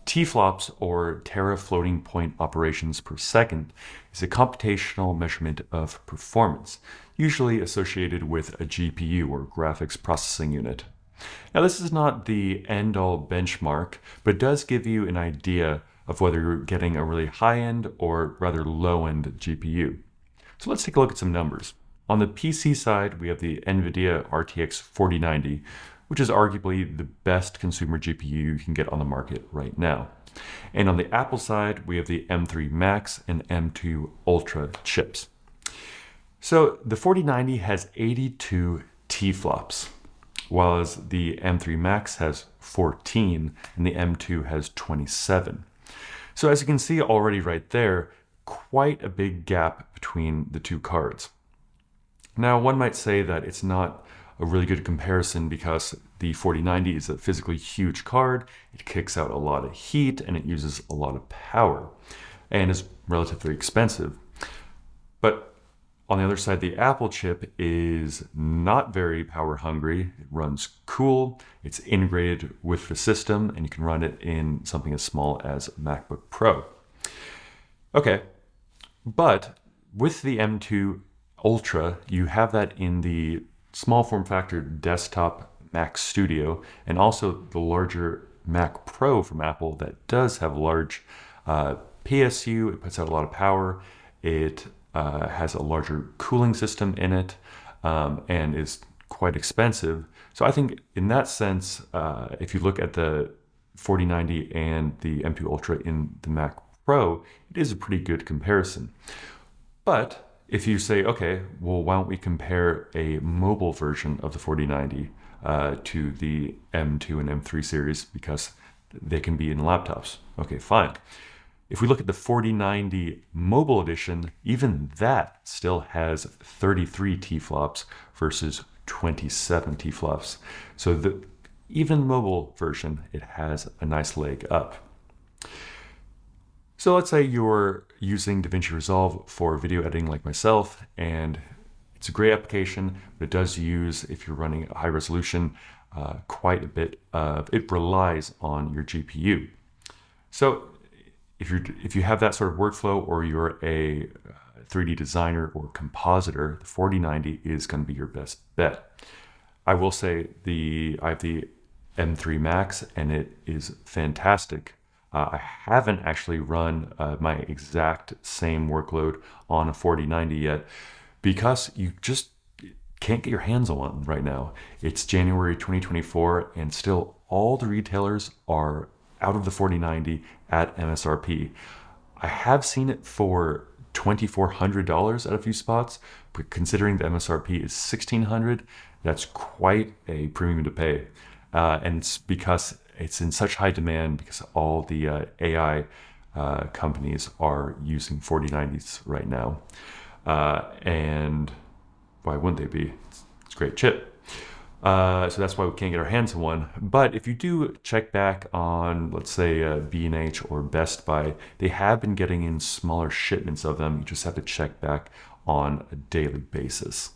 TFLOPS, or tera floating point operations per second, is a computational measurement of performance, usually associated with a GPU, or graphics processing unit. Now, this is not the end-all benchmark, but does give you an idea of whether you're getting a really high-end or rather low-end GPU. So let's take a look at some numbers. On the PC side, we have the NVIDIA RTX 4090, which is arguably the best consumer GPU you can get on the market right now. And on the Apple side, we have the M3 Max and M2 Ultra chips. So the 4090 has 82 TFLOPS, whereas the M3 Max has 14 and the M2 has 27. So as you can see already right there, quite a big gap between the two cards. Now, one might say that it's not a really good comparison because the 4090 is a physically huge card, it kicks out a lot of heat, and it uses a lot of power, and is relatively expensive. But on the other side, the Apple chip is not very power hungry, it runs cool, it's integrated with the system, and you can run it in something as small as MacBook Pro. Okay, but with the M2 Ultra, you have that in the small form factor desktop Mac Studio, and also the larger Mac Pro from Apple that does have a large PSU. It puts out a lot of power. It has a larger cooling system in it, and is quite expensive. So I think in that sense, if you look at the 4090 and the M2 Ultra in the Mac Pro, it is a pretty good comparison. But if you say, okay, well, why don't we compare a mobile version of the 4090 to the M2 and M3 series because they can be in laptops? Okay, fine. If we look at the 4090 mobile edition, even that still has 33 TFLOPS versus 27 TFLOPS. So the even mobile version, it has a nice leg up. So let's say you're using DaVinci Resolve for video editing like myself, and it's a great application, but it does use, if you're running a high resolution, quite a bit of, it relies on your GPU. So if you have that sort of workflow, or you're a 3D designer or compositor, the 4090 is going to be your best bet. I will say I have the M3 Max, and it is fantastic. I haven't actually run my exact same workload on a 4090 yet because you just can't get your hands on one right now. It's January 2024, and still all the retailers are out of the 4090 at MSRP. I have seen it for $2,400 at a few spots, but considering the MSRP is $1,600, that's quite a premium to pay. And it's because it's in such high demand because all the AI companies are using 4090s right now. And why wouldn't they be? It's a great chip. So that's why we can't get our hands on one. But if you do check back on, let's say, B&H or Best Buy, they have been getting in smaller shipments of them. You just have to check back on a daily basis.